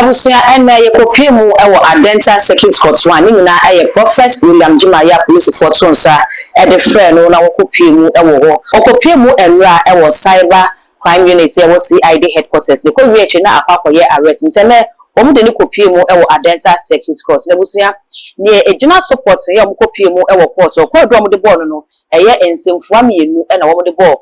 Abusia ena ye kopie mu ewo Adenta Circuit Court one ni na aye Prophet William Jimaya police for tonsa e de friend no na wo kopie mu ewo ho okopie mu enra ewo cyber crime unit ewo CID headquarters ne ko wie na apakoye arrest ntene omu de ni kopie mu ewo Adenta Circuit Court na busia ne ejina support ye omu kopie mu ewo court o ko do omu de ball no eye ensemfua mienu na omu de ball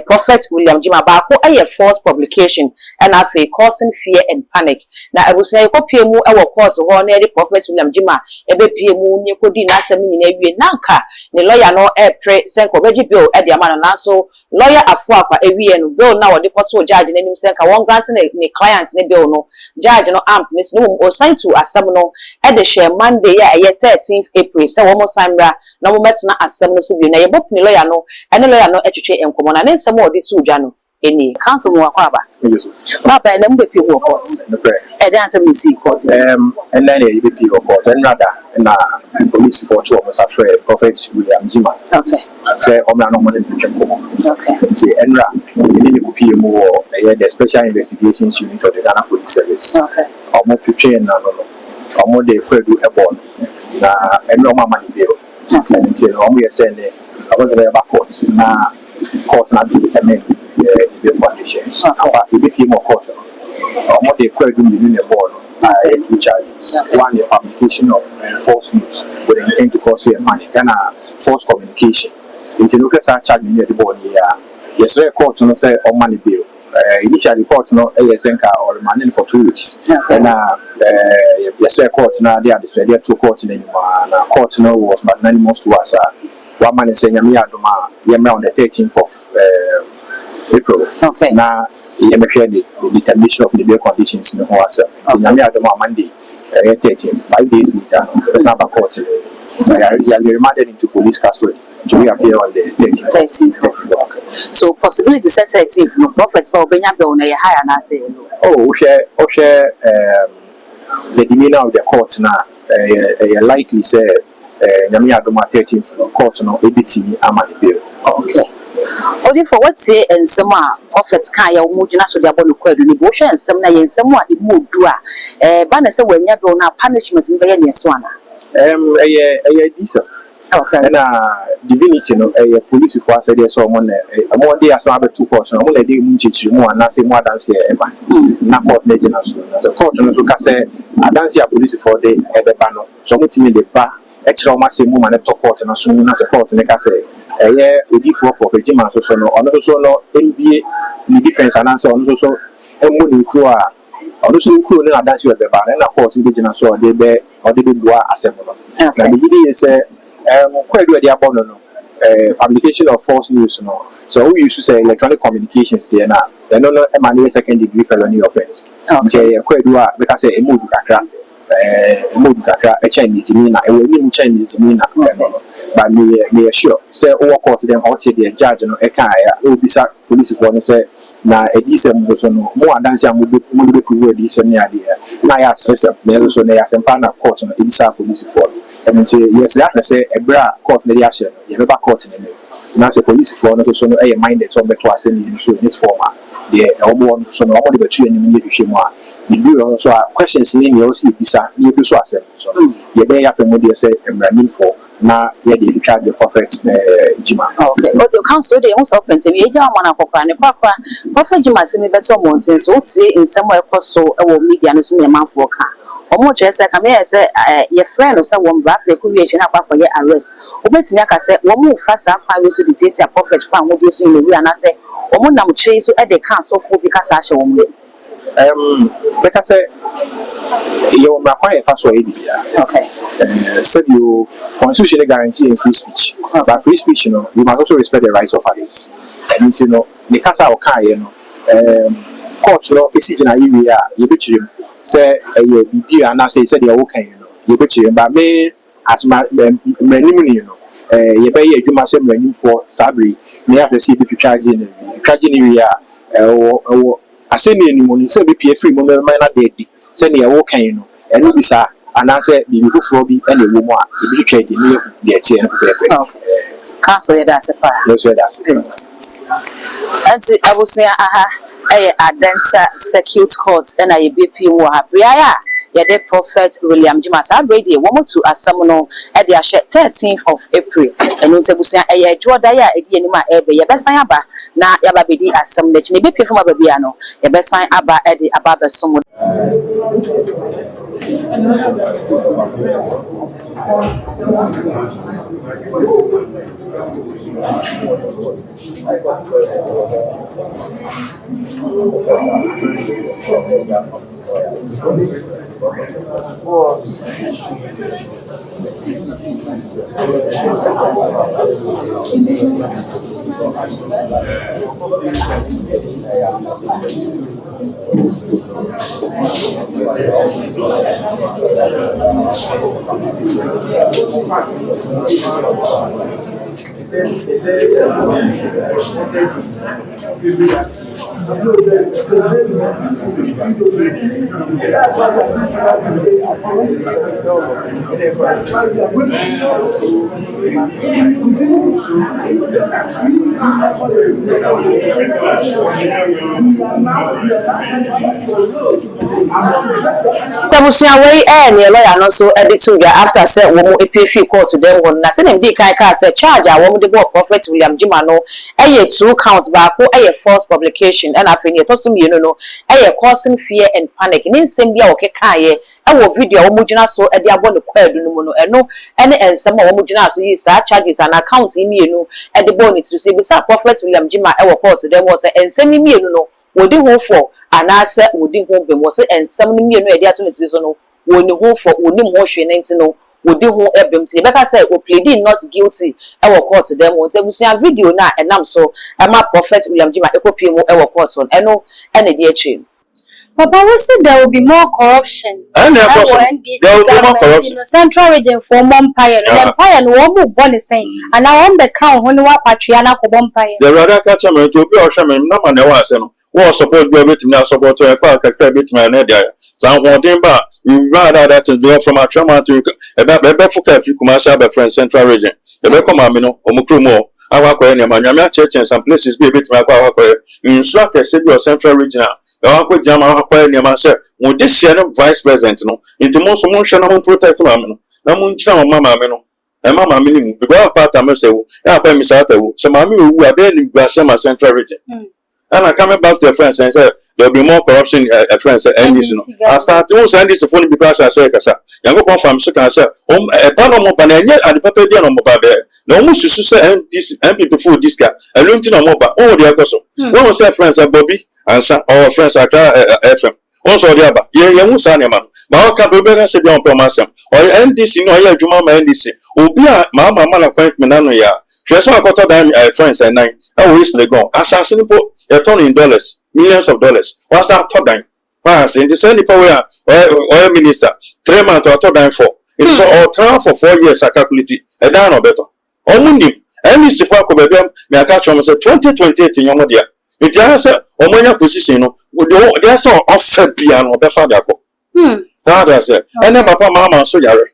Prophet William Jima ba ko eye false publication and afi causing fear and panic na abusia kopie mu ewo court ho na the Prophet William Jima ebe pie mu ni kodi na asem ni na wie nanka ne lawyer no pre senko beji bill e de amana na so lawyer afu akwa ewie no bill na wode koto judge na nim senka won grant ne client ne bill no judge no amp miss no o sign to asem no e de share Monday ya 13th April se wo mo sanra na mo metna asem no so bi na ye bop ne lawyer no ene lawyer no etwetwe enkomo na ne nsem o de tu dwa no eni council mo akwa ba baba na mbe pie court e de ansem ni see court and then you be court and rather na police for two of us Prophet William Jima okay say omra no mo de enkomo okay say enra ni ko pie mu the special investigations unit of the Ghana Police Service okay omo prepare na no omo de kwedu ebon na enra mama ni bill okay say omo ye say ne about the court na court na determine the conditions. If it came of court, what they could do in the board two charges. One, the publication of false news with the intent to cause fear and panic, and false communication. In the local charge in the board, yes, the court no say on money bill. Initially, court no ASNK or remanding for 2 weeks. And yes, the court now they are decided to court in the court no was magnanimous to us. One man is saying, I'm here on the 13th of April. Okay. Now, you may share the determination of the bail conditions in the whole answer. I'm here on Monday, 13th, 5 days later, the number court. You are remanded into police custody to reappear on the 13th. Okay. So, possibility set 13th, no profits for Benya Bill, no higher, and I say, oh, share the demeanor of the court now, likely say. Nyame adoma 13th court no ebiti amani bill. Okay. Odi for what say ensem a prophet kan ya wo gina so de abonu kwadu ni bo hwe ensem na ye ensem a de mu odu a ba na se wanya do na punishment ni be ye ne so ana. Decent. Okay. Na divinity no police for say dey so mo na mo dey asa abetu court no mo na dey mu nchichiri mu ana say mo adanse e ba. Na court na gina so na so court no so ka say adanse a police for dey e be ba no so mo timi dey ba extra massive movement to court na so na support ne ka say odi for Prophet Jima so no ono so no NBA ni defense and answer ono so emu ni kru a ono so kru ne na dance we be ba na court be Jina so de be do assemble no na the video is kwadu de abono no publication of false news no so we used to say electronic communications there na no emmanuel second degree felony offense okay kwadu a be ka say emu du kakra Chinese na we Chinese na but me sure say o court dem out the judge no e kan ya o bisa police for no say na edisem so no mo adanse am mo be prove edisem ni ade na ya assess na so na ya sempa na court no edisa police for and yes that say ebra court na ya share no ye be court na say police for no so no e minded so beto asem ni so in its former the obo so no obo de betu anim ni hwe mu a the so questions in your bisa you do so asem so ye be ya family say emranin for na ye dey charge the Prophet Jima. Okay. But the council dey also open to me eja amana kokra ne papa Prophet Jima say me better mountain so tie in some way so e wo media no so na manfo ka omo che say ka me say your friend no say won bra fe ko wie che na papa ye arrest obetimi aka say wo mu fa sa kwa we so dey tie Prophet fan wo dey so in we ana say omo nam che so e dey kan so fo bi ka sa hye wo mu because you are quite fast way. Okay. Said you constitution guarantee free speech, but free speech, you must also respect the rights of others. And the casa or car, court law is in a area, you bet him. Say you and I say said you're okay, you bet him, but me as my many, you pay you must have running for Sabri, may have to see people charging area or I send any money, so be free moment, minor dead. Send you okay, and you be sir, and I said, you will for be any woman, you be trade the chain. Council, that's a part. Yes, that's it. I will say, Adenta Circuit Court and I BP Wahabria. The Prophet William Jimasa Radio, woman to a summoner at the 13th of April. And in Tegusia, a Jordaya, a Yanima Ebe, Yabasayaba, na Yababidi as some legend, BP from Ababiano, Yabasay Abba Eddie Ababa Summon. Away and your lawyer not so editing after said woman APF call to them one. I said him they can't say charge a woman the go Prophet William Jimano a 2 counts back or a false publication and I think you told me you know a causing fear and panic in same be okay kaye our video homogena so e dia bo ne kwadu no mu no eno ene ensem homogena so yi sa charges and accounts imienu e de bo ne to say bisa Prophet William Jima e wo court dem was ensem imienu no wodi ho for anase wodi ho bem was ensem no mienu e dia to ne so no woni ho for woni mo hwe ne nti no wodi ho ebem ti beka say o pleading not guilty e wo court dem won tebusia video na enam so e ma Prophet William Jima e kopie mo e wo court on eno ene de achi. Papa, we said there will be more corruption. And there will be more corruption. Central region for Mumpire. Empire no one born the same. And now on the count, when you are Patriana for Mumpire. The rather catch a man to be or shaman, no man was war support be with now support to a park a credit man. So I'm wanting back. We rather that is the from a trauma to about Befuka if you come out friend Central region. The Becomamino, Omukrumo, our Koyama church and some places be a bit my power. In Slack, I said your Central region. Uncle Jama near myself, would this share vice president no? Into most motion on protect mamma. No moon channel mamma meno. And mamma meaning the girl part I must say, I pay Miss Ato, some mammy who are barely Grassama Central region. And I coming back to a friend and said, there'll be more corruption at friends and this. I start to send this phone because I say, Young from Sukan, a panel panel at the paper on mobile. No one should say this and people food this guy, a luncheon on mobile. Oh, dear person. One was their friends at Bobby. And our friends are FM. Also, the other, young Saniman. My Cabubera said, John Promasam, or NDC, no, yeah, Juma NDC. Ubia, Mamma, man appointment, no, yeah. She saw a quarter dime friends and 9. I wish they go. Assassin put a ton in dollars, millions of dollars. What's our top dime? Pass in the same power, oil minister, 3 months or top dime 4. It's all time for 4 years, I calculate it. A down or better. Only, NDC for Cobebem, may I catch almost 2028 in your dear. It answer Omonia position, there's all offset piano, the father. Father said, and then Papa Mamma so yare.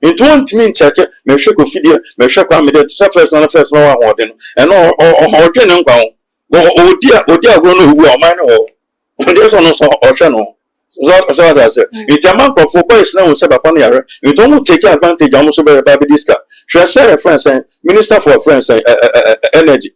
In 20 minutes, check it, may shook a video, may shook on me that suffers on the first no one, and all general ground. Oh dear, grown who are mine or there's also or channel. So I said, it's a month of 4 boys now, said upon yare. You don't take advantage almost of a baby disca. She said a friend saying, Minister for Friends Energy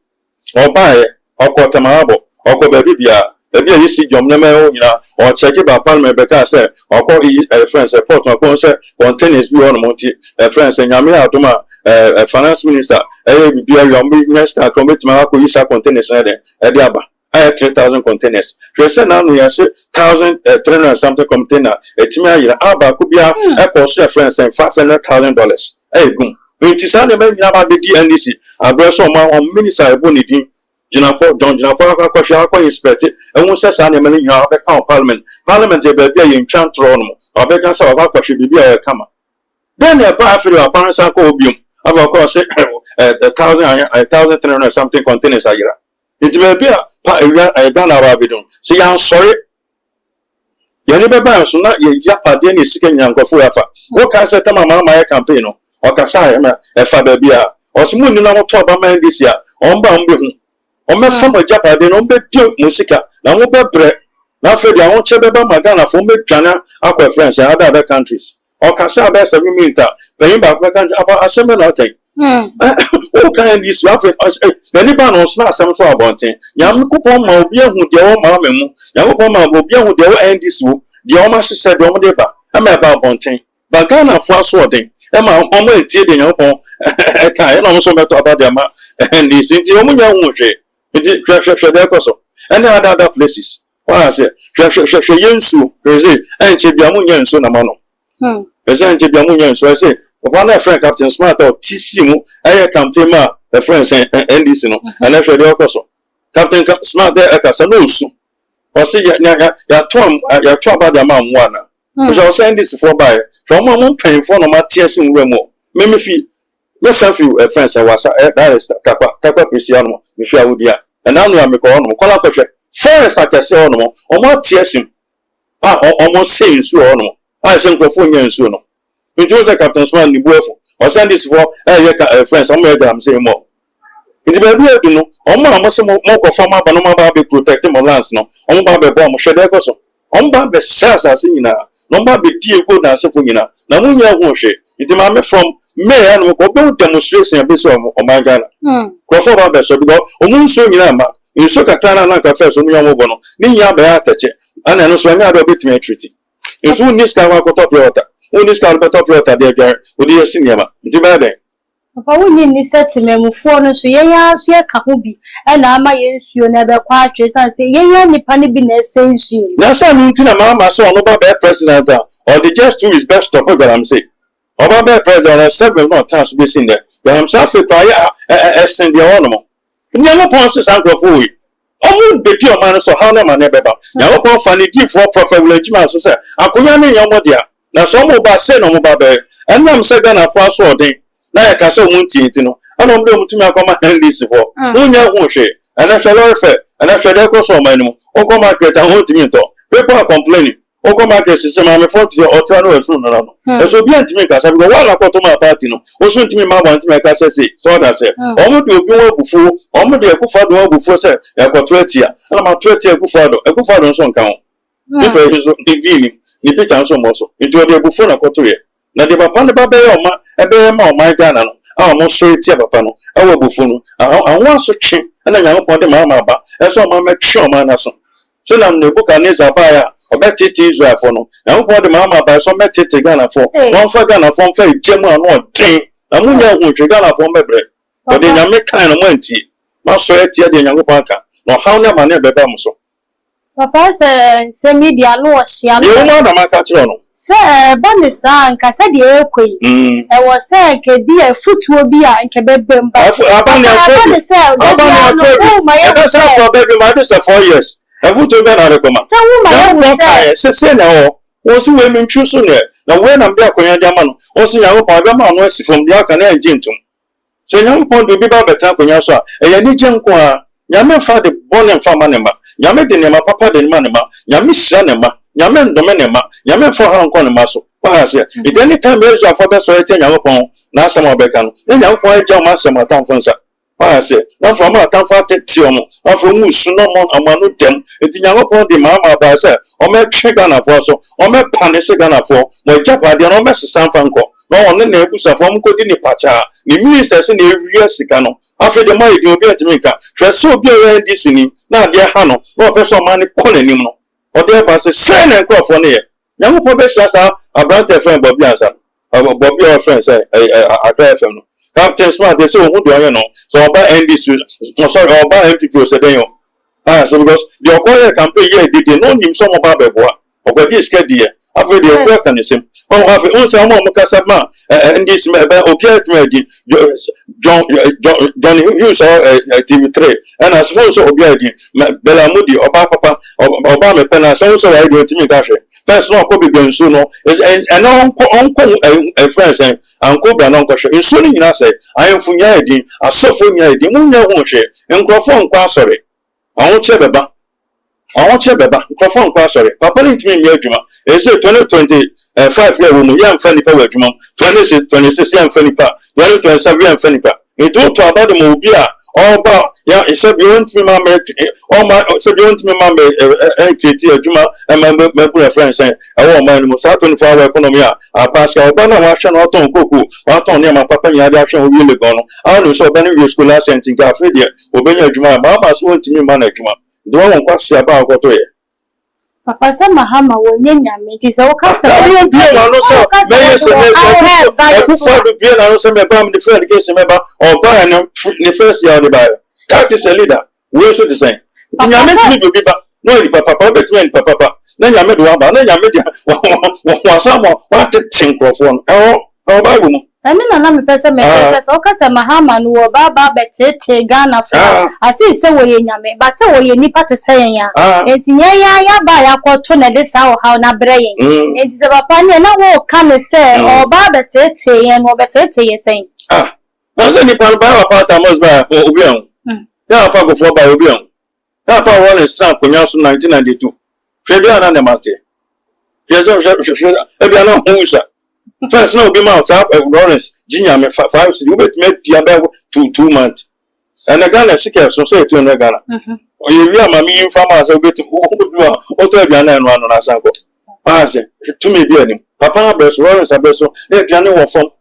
or buy. Or Quartamarabo, or Cobebia, maybe you see John Nemo, or check it by Palmer Becca, or call a friend, a port or concert, on tennis, be on Monty, a friend, and Yamia Duma, a finance minister, a your next commit Marco Isa containers at Diaba. I had 3,000 containers. You said now we have 1,300 something container, a Timia, Abba could be a cost friends and $500,000. Hey, boom. It is only maybe about the DNDC, I brought some minister Bonity. John Jinapo question inspected, and one says animal in our parliament. Parliament be in Chantron, or Becca saw should be a camera. Then they apply for your parents and cobium. Of course, 1,300 something containers a year. It will be a done our bidon. See, I'm sorry. You never buy so not yapa Dennis seeking young Gofuafa. What can I say to my campaign or Casai, a Fabia, or Smoon, no talk about man this year, on Bambu. o me from Japan de no be dio musika na mo be bre na fe dia won che be ba magana fo me twana akwa friends in other countries o ka sa be 7 minutes pe ba kwa kan aba aseme na okay o kan this you have any ban on na asem so abonten nyam kupon ma obi ehu de o ma memu nyam kupon ma obi ehu de o end this wo de o ma hye de o de ba ama ba abonten ba Ghana fo aso den e ma o mo etie de nyam kupon e kan e no so beto aba de ma end this nti o mu nya hu hwe nti hwe de koso any other places wa say hwe yensu reze enche bia mu nya nsu na ma no reze enche bia mu nya nsu I say one friend Captain Smart or TC mu aye campaign ma the friends NDC no and hwe de koso Captain Smart there aka sa no su o say ya tom ba de ma mu ana so send this for by from mo pen for no ma ties nwe mo me fi me selfie friends was that is takwa precious no me fi awudia and now me ko no kola ko hwe forest akese no mo o mo ties o mo say nsu o no I say nkofo nya nsu no it was a Captain Smart ni buefo or send this for friends I'm here I'm saying more it be be do no o mo se mo ko former ba no ma ba be protect my lands no o mo ba be bo mo hwede ko so o ba be sasa se nyina no ba be die go na se fo nyina na mo nya ho hwe it ma me from me and ko be demonstration be so o man Ghana ko for ba be so because o mo nso nyina ma nso kakra na ka first o mo nya mo bo no ni nya ba atache ana no so nya do betime treaty nso ni ska wa ko top water this can be top water there with the cinema. Papa, we need settlement for no so ya ka ho bi e na ama ye nsuo na be kwa atwesa say ye nipa ne bi na essential. Na say ntina mama so no ba be president or the just do his best to put am say. Oba be president seven no chance be seen there. Am say fa ya send the one mo. Nyamo pon se sankrofo wi. Omu be di o man so how na man e beba. Nyamo pon fa ni di for prophet William so say akonya ne nyamo dia. Na so mo ba say no mo ba be enam se Ghana fo aso odin na ya ka se mo nti no ana mo de mutumi akoma handis fo no nya hu hwe ana hwe lorfe ana hwe de ko so man mu o ko market ho ntimi nto people are complaining o ko market se ma me for o twa no esu no no e so bi ntimi ka sa bi wala ko to ma party no o so ntimi ma ba ntimi ka se so that say o mo de obi wo bufu o mo de ekufa do wo bufu se e ko 20 a ana ma 20 ekufa do nso nka ho people so digini ni picture nso mo so nti o de bufu na koto ye na de papa ne ba be o ma ebe ma o ma Ghana no a mo so eti papa no e wo bufu no anwo aso twe na nya ko de ma ba e so ma me twe o ma na so na Nebuchadnezzar ba ya obetiti Israel for no na ko de ma ba so metete Ghana for won fa Ghana for fa ejemu anu odin na mu nya hu twe Ghana for mebre o de nya me kan no manti ma so eti de nya ko aka no how na ma na be ba mo so Papa se media no ohia no. Ye no na maka kire no. Se bonisa nka se de ekoi. E wo se nke bi afutuo bi a nke bebem ba. Abani ato. E se to bebe ma do se 4 years. Afutuo be na rekoma. Se wo ma ye se na o. Wo si we mentwu so ne. Na we na mbia akonya de ama no. Wo si yawo pa be ma no asifom dia aka na enjintum. Se nyam pon do bi ba beta akonya so a e ya ni gyenko a nyame fa de bonem fa manema nyame de nema papa de manema nyame hira nema nyame ndome nema nyame fa ha nko nema so wa se it anytime ezu afọ be so ete nyame pon na asem obeka no nyame pon eja ma asem atamfo nsa wa se na fa ma atamfo ateti omo afọ mu su no mo amanu dem eti nyame pon de ma ba se o me twe Ghana fo so o me pane se Ghana fo mo japa de no me sesan fa nko no won ne ebusa fo mo ko di ni pacha ni ministers na ewie sika no after the money you be atimika so be NDC ni na de ha no no person man ko nanim no o de ba se say na nko fo ne ye nyamu po be sasa abrante friend Bobby ansa Bobby our friend say Accra FM no Captain Smart they say who do you know so about NDC no sorry about MPP say den yo so because the okoye campaign here did no nim so mo ba beboa ogba schedule here after the okoye kan sim on have on say mo kasa ma NDC be opiate me John Hughes TV3 and as far as obiadi Belamudi oba papa oba me pena so why do timi ka hwe first no ko be nso no is and on friends and ko bra no ko hwe nso ni nyina say ayemfu nya edin asofo nya edin munya ho hwe nkrofo nkwa asore awon che beba nkrofo nkwa asore papa ni timi mi adwuma is 2020 5 year woman yam fani pa wadwuma 26 yam fani pa 27 yam fani pa it to about the mobia oba Yeah, it said you want me, mamma, all my said you want me, mamma, and create Juma, and my friend saying, I want my most 24-hour economy. I pass our banner, wash and autumn cuckoo, what on near my papa and Yadashan will really gone. I don't know, Benny, your school last sent in Gaffredia, Obey Juma, Mamma's want to me, Management. The one who question about what way. Papa said Mahama will name me. It is all custom. I don't be also. May you say, I prefer to be an answer about the fair education member or buy an the first year of the buyer. That is a leader. We should the same. You make me to be back. No, Papa, between Papa. Then you made one, then you made someone what to think of one. Oh, Bible. I mean, I'm a person, okay, Mahama, no, Baba, Betty, Ghana, I see so we in Yame, but so you need to say, it's ya by a quarter this hour, how not brain. It's a papa, and I will come and say, or Baba Tete, and what Betty is saying. Ah, was any part of I must buy Obion. Yeah, Papa before by Obion. Papa one is son, Kunyasu 1992. Frederiana Nemate. Yes, I'm not first, no, be mouse up at Lawrence, Ginia, 5 you bet make Diabel 2 months. And a gun, a sick society on the Ghana. Or you real mammy in farmers will get to tell Ghana and run on us uncle. I say, to me, be Papa, best Lawrence, I bet so, let Ghana or from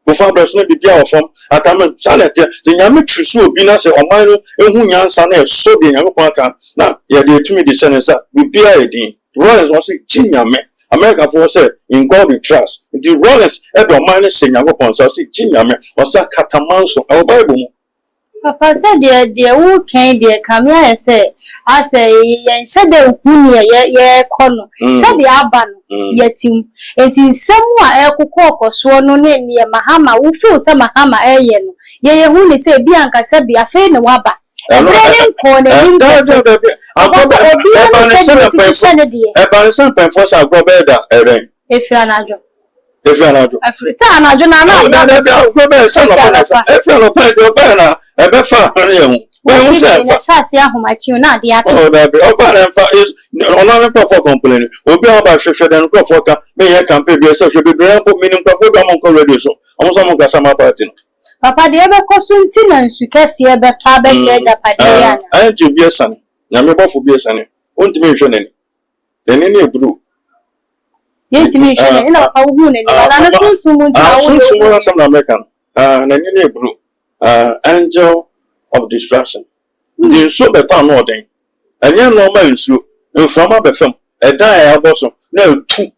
before there's no be there from at a salad. The Yamichu so be not or mine, and who yan son is so being a parka. Now, yeah, they to me the senator with BID. Lawrence was it Ginia. America for say in God we trust. The Rollins ever minus saying I go upon so see Jinyame or sa catamanso our Bible. Papa said, dear, who came dear come here and say, I say, and said the Punia, ye corner, said the Aban, yet him. It is somewhat a cook or sworn on near Mahama who feels some Mahama ayen. Ye who say Bianca said be a fair no wabba. A brilliant corner, if you are not. If you are not, I don't know, well, my tune, not the oh, that be open is no for complaining. Will be about Sheffield and Crawford. May I campaign be a social meaning for Amon Radio. So, almost among Gasama party. Papa, the ever costume tenants, you can see a better Japan. And you be a son. Yamaba for be a son. Won't mention any. Then any brew. Yet, me, and a woman, and some American. And any brew. Angel of distraction. The so better no thing. And young normal so from a film. A die also. No 2.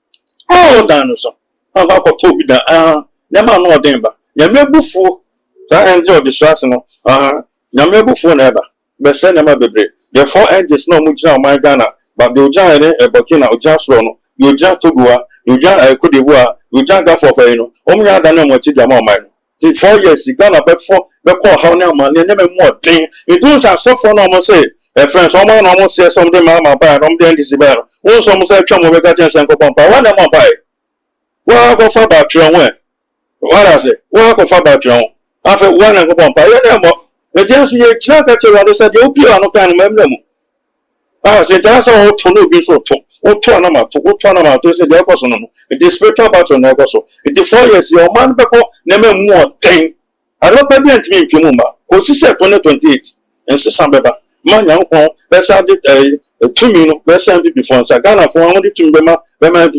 Oh, dinosaur. I'm not to be the never no demba. Yamebufu. That angel of distraction. Yamebufu never. But send them a baby. The 4 angels no much now my Ghana. But the giant a Burkina or just Rono. You just Togua. You just Cote d'Ivoire. You just got for Feno. Only I don't know what you are mine. 4 years, you gonna bet for the call how now man, you never more thing. It does a so for normal say. A friend, someone almost says something, Mamma, buy, I'm doing this about. Also, almost say, Chum, we got and Papa. What am I buy? Well, I go for about your way. What I say? Well, I go for about your own. After one and go on, buy your name. The chance you can't catch you, I said, you'll be on a kind of memory. I said, that's all to know be so tall. What turn them out to say the person. It is spiritual about your negoso. It is 4 years, your man beko never more thing. I don't pay me to me, Kimumba, because she said 2028 and Sambeba. Man, young one, let's have it 2 minutes, let's send it before Sagana for 100 to Bema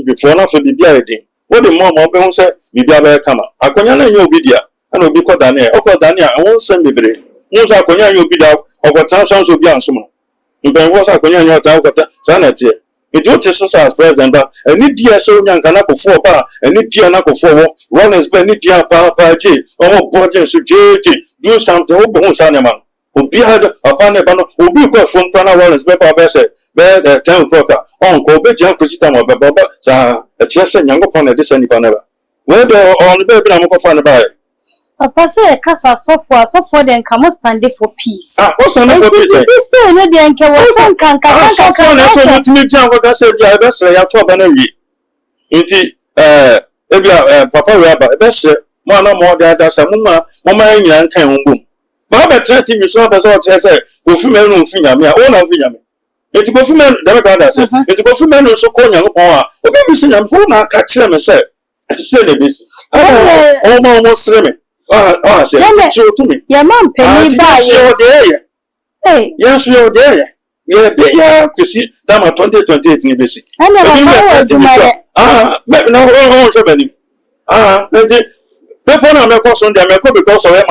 before not for the BID. What the mom said, you be a come. I can you be there, and will be called Daniel. Okay, Daniel, I won't send me. News I can you be there, or what sounds will be on some. You can watch I can your time, sanity. It don't just as president, and need dear so young can up for bar, and need dear knuckle for one is Benny dear Papa J, or Borges to JJ, do something open Sanaman. Who be had upon a banner, who be got from Pana Rollins, Pepper Besset, bear the 10 o'clock, on Kobe Jan Christian or Baba, a chest and young upon a descending panel. Where the on the baby I'm going to buy. Papa say casa so for then come stand for peace. What's another for peace? This say no dey nke what can so me jam what I said ya best ya to ba na wi. Nti ebia papa we aba best mo na mo da sa mo ma nyina kan ho bom. Ba ba tra TV so ba so say go fu me no fu nyame a o na fu nyame. Nti go fu me da ba da say. Nti go fu me no so ko nyame pon a obi bi si nyame fo na ka kire me say le bi si. O mo sere me. I said, to me. Your mom penny by you. Hey. Yes, you're there. Yeah, you see, time 2028 in BC. I Maybe now, people now make us on them because of them. I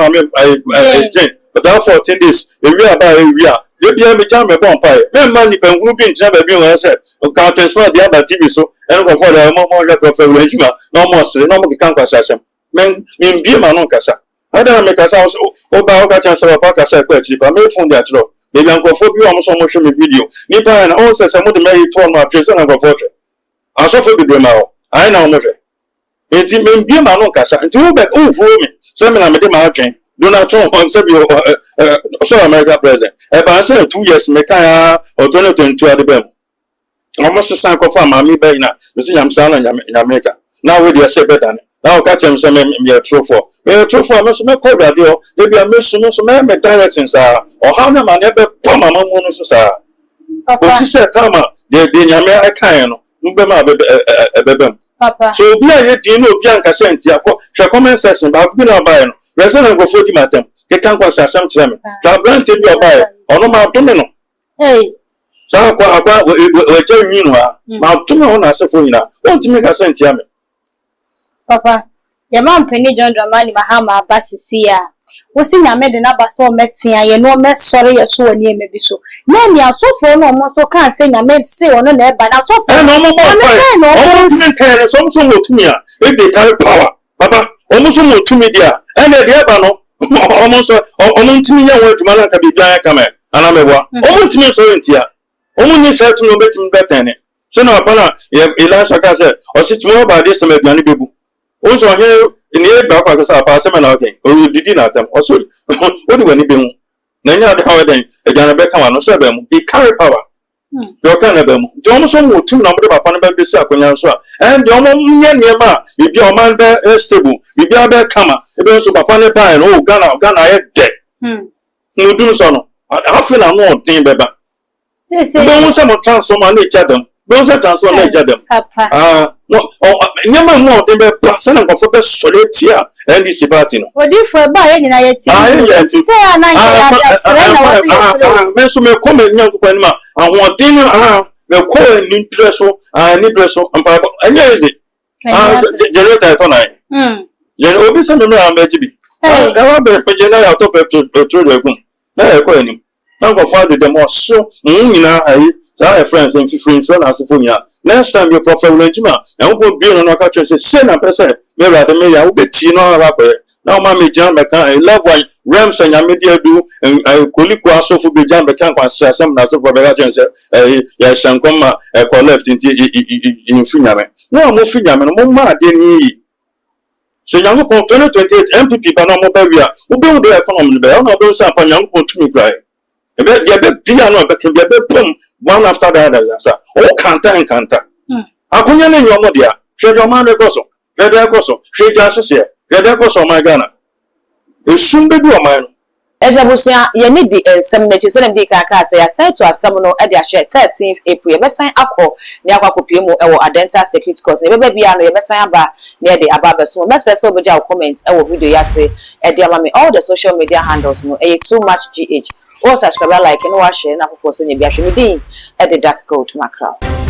but that 14 days, a year about a year. You be a jam a bomb pie. Men money pen group in Java being said, can't smell the other TV so, and go for the more of regime, no more, no more campus assassin. Men in Bima Casa. I don't make us house about a chance of a pack as a question, but may phone that law. Maybe I'm going for you almost show me video. Nipa and also some of the married to my place and I go for it. I saw for the drama. I know nothing. It's in Bima no Casa and two back for me. Some of them are again. Donald Trump on Sabio, America president. But I said 2 years, Mekaya or 2022 at the Bem. Almost a sank of Mammy Bayna, the same son in America. Now with your separate than now catch him some true for. We are true for Mr. McCoy, maybe a Miss directions are, or how many never Pama Monos are. But she said, Tama, the American, Nubema Bebem. So be a Dino Bianca Sentia, shall comment section about being a buyer. Resident go for the matter. They can't go some to them. Now, granted, you are by or no more domino. Hey, So I will tell you, now, two on us for you now. Don't make a cent, Yammy. Papa, your mom penny John Dramani Mahama Bassisia. Was in a made another so metia, you know, mess sorry, a so near maybe so. Nanny, I so for no more so can't say I made say on there, but I saw for no more. Something to me if they carry power. Papa. Almost to me, dear, and the Abano almost to me, young to Malaka be giant come and I'm a one. Almost to me, so in Tia. Only said to no better. So now, Pana, you have Elisha Casa or sit more about this and make any people. Also, here in the back of the passing again, or you did not them. Also, what do any be? Nanya the holiday, a Janabeka, no seven, he carry power. Your cannabis, Johnson will 2 number of Panama Bissap and your Yama, if your man there is stable, if you are there, come up, if you are Papa and oh, Ghana, I had dead. No do so. I feel I'm not team baby. Don't some transform on each other. Don't say transform each other. Never more than the person of the solid here and this party. What do you for buying in I Mensume come young I want dinner. The call and interesting and interesting and Bible. And here is it. Generator tonight. You know, be some around Baby. I will be general out of the room. There, Queenie. Now, go father the more so. I have friends and friends from Asafonia. Next time you prefer regiment, and will be on a catch and say, send a person. Maybe at the mayor will be Tino rapper. Now, Mammy John McCann, I love why Rams and Yamidia do, and I could also for be John McCann, some Nasa for the agents, yes, and come left in Finyaman. No more Finyaman, no more than so young upon 2028 MPP, but no more barrier, who build the economy, but no those up on young to me cry. A bit piano, but can be a bit boom, one after the other. Oh, can't. I couldn't name your mother. Show your man a coso. Get a coso. She just here. Get a coso, my Ghana. It soon be a man. Ejabusia, you need the some natures and big carcass. I sent to a summoner at the 13th April. Best sign up or near Wakupimu or Adenta Security Course. Never be on the Messiah bar near the Ababa. So, Messrs. Over your comments or video yase at the all the social media handles. No, a too much GH. Or subscribe, like, and watch it. And for sending me at the dark code macro.